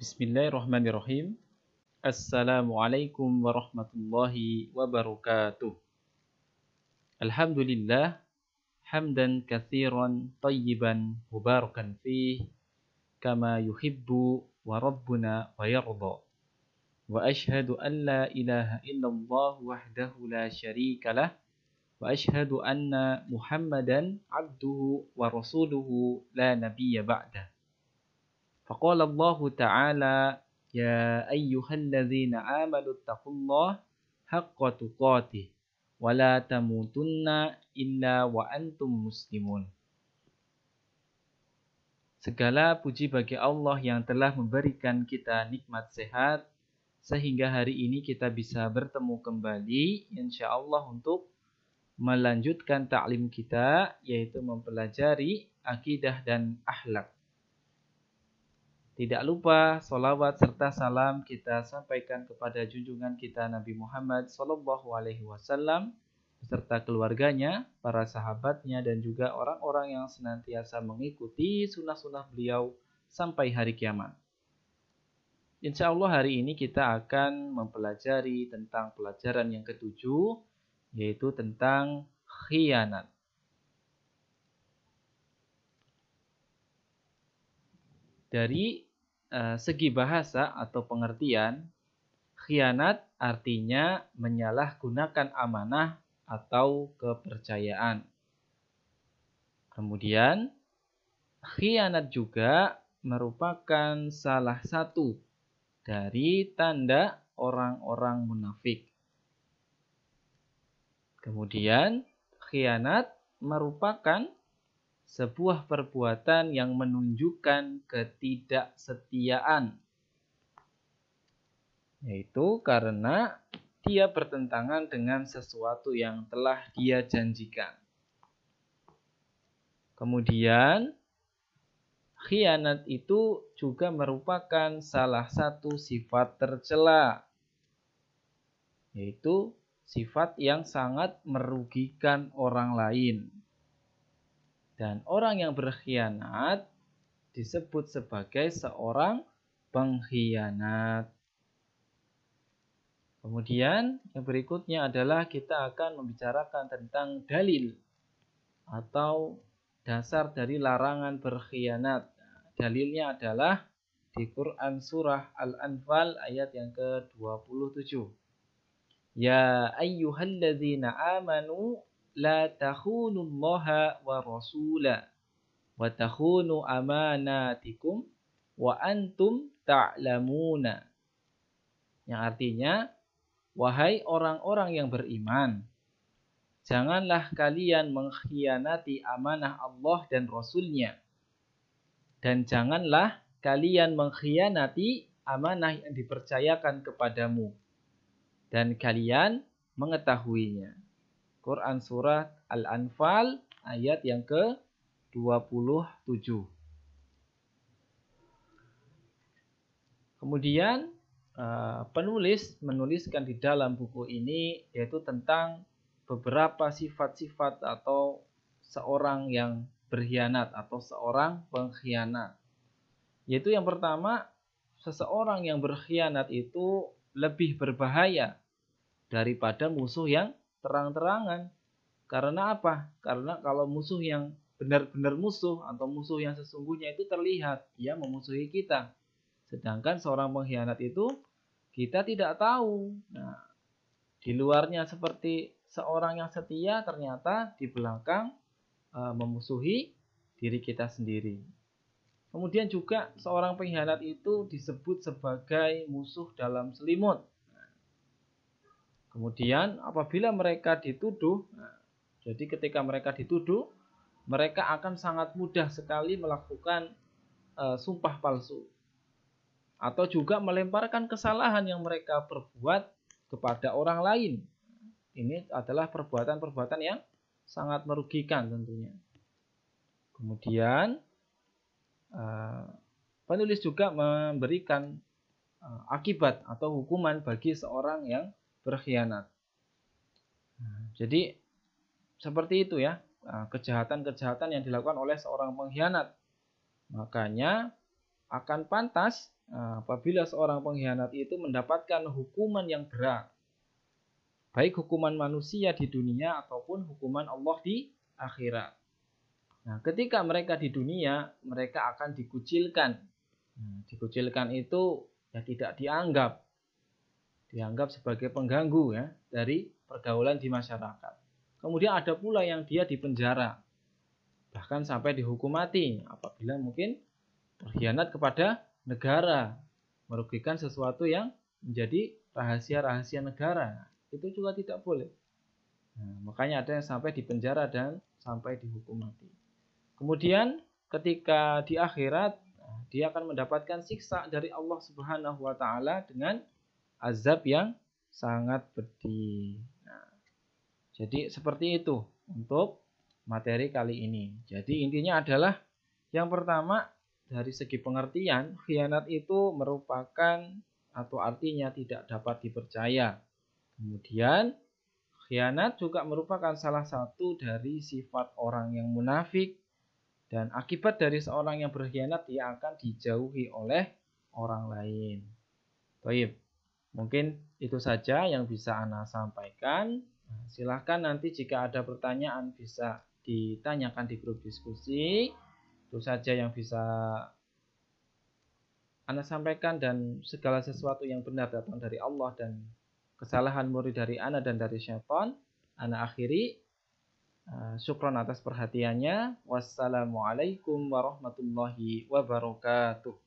Bismillahirrahmanirrahim. Assalamualaikum warahmatullahi wabarakatuh. Alhamdulillah, hamdan katsiran tayyiban mubarakan fih, kama yuhibbu wa rabbuna wa yarda. Wa ashhadu an la ilaha illallah wahdahu la syarikalah, wa ashhadu anna Muhammadan abduhu wa rasuluhu la nabiyya ba'dah. Faqala Allah Ta'ala, ya ayyuhalladzina amanu taqullaha haqqa tuqatih wa la tamutunna illa wa antum muslimun. Segala puji bagi Allah yang telah memberikan kita nikmat sehat sehingga hari ini kita bisa bertemu kembali insyaallah untuk melanjutkan ta'lim kita, yaitu mempelajari akidah dan akhlak. Tidak lupa salawat serta salam kita sampaikan kepada junjungan kita Nabi Muhammad SAW beserta keluarganya, para sahabatnya, dan juga orang-orang yang senantiasa mengikuti sunnah-sunnah beliau sampai hari kiamat. Insya Allah hari ini kita akan mempelajari tentang pelajaran yang ketujuh, yaitu tentang khianat. Dari segi bahasa atau pengertian, khianat artinya menyalahgunakan amanah atau kepercayaan. Kemudian, khianat juga merupakan salah satu dari tanda orang-orang munafik. Kemudian, khianat merupakan sebuah perbuatan yang menunjukkan ketidaksetiaan, yaitu karena dia bertentangan dengan sesuatu yang telah dia janjikan. Kemudian, khianat itu juga merupakan salah satu sifat tercela, yaitu sifat yang sangat merugikan orang lain. Dan orang yang berkhianat disebut sebagai seorang pengkhianat. Kemudian yang berikutnya adalah kita akan membicarakan tentang dalil atau dasar dari larangan berkhianat. Dalilnya adalah di Quran surah Al-Anfal ayat yang ke-27. Ya ayyuhalladzina amanu la takhunullaha wa rasula wa takhunu amanatikum wa antum ta'lamuna. Yang artinya, wahai orang-orang yang beriman, janganlah kalian mengkhianati amanah Allah dan Rasul-Nya, dan janganlah kalian mengkhianati amanah yang dipercayakan kepadamu, dan kalian mengetahuinya. Quran Surat Al-Anfal ayat yang ke-27. Kemudian penulis menuliskan di dalam buku ini yaitu tentang beberapa sifat-sifat atau seorang yang berkhianat atau seorang pengkhianat. Yaitu yang pertama, seseorang yang berkhianat itu lebih berbahaya daripada musuh yang terang-terangan. Karena apa? Karena kalau musuh yang benar-benar musuh atau musuh yang sesungguhnya itu terlihat, ia memusuhi kita. Sedangkan seorang pengkhianat itu kita tidak tahu. Nah, di luarnya seperti seorang yang setia, ternyata di belakang memusuhi diri kita sendiri. Kemudian juga seorang pengkhianat itu disebut sebagai musuh dalam selimut. Kemudian apabila mereka dituduh, jadi ketika mereka dituduh, mereka akan sangat mudah sekali melakukan sumpah palsu. Atau juga melemparkan kesalahan yang mereka perbuat kepada orang lain. Ini adalah perbuatan-perbuatan yang sangat merugikan tentunya. Kemudian penulis juga memberikan akibat atau hukuman bagi seorang yang berkhianat. Jadi seperti itu ya, kejahatan-kejahatan yang dilakukan oleh seorang pengkhianat. Makanya akan pantas apabila seorang pengkhianat itu mendapatkan hukuman yang berat, baik hukuman manusia di dunia ataupun hukuman Allah di akhirat. Nah, ketika mereka di dunia, mereka akan dikucilkan. Dikucilkan itu ya tidak dianggap sebagai pengganggu ya dari pergaulan di masyarakat. Kemudian ada pula yang dia dipenjara, bahkan sampai dihukum mati apabila mungkin berkhianat kepada negara, merugikan sesuatu yang menjadi rahasia-rahasia negara. Itu juga tidak boleh. Nah, makanya ada yang sampai dipenjara dan sampai dihukum mati. Kemudian ketika di akhirat dia akan mendapatkan siksa dari Allah Subhanahu wa taala dengan azab yang sangat pedih. Nah, jadi seperti itu untuk materi kali ini. Jadi intinya adalah yang pertama dari segi pengertian, khianat itu merupakan atau artinya tidak dapat dipercaya. Kemudian khianat juga merupakan salah satu dari sifat orang yang munafik. Dan akibat dari seorang yang berkhianat, dia akan dijauhi oleh orang lain. Baik, mungkin itu saja yang bisa Ana sampaikan. Silahkan nanti jika ada pertanyaan bisa ditanyakan di grup diskusi. Itu saja yang bisa Ana sampaikan, dan segala sesuatu yang benar datang dari Allah dan kesalahan murid dari Ana dan dari syaitan. Ana akhiri. Syukron atas perhatiannya. Wassalamualaikum warahmatullahi wabarakatuh.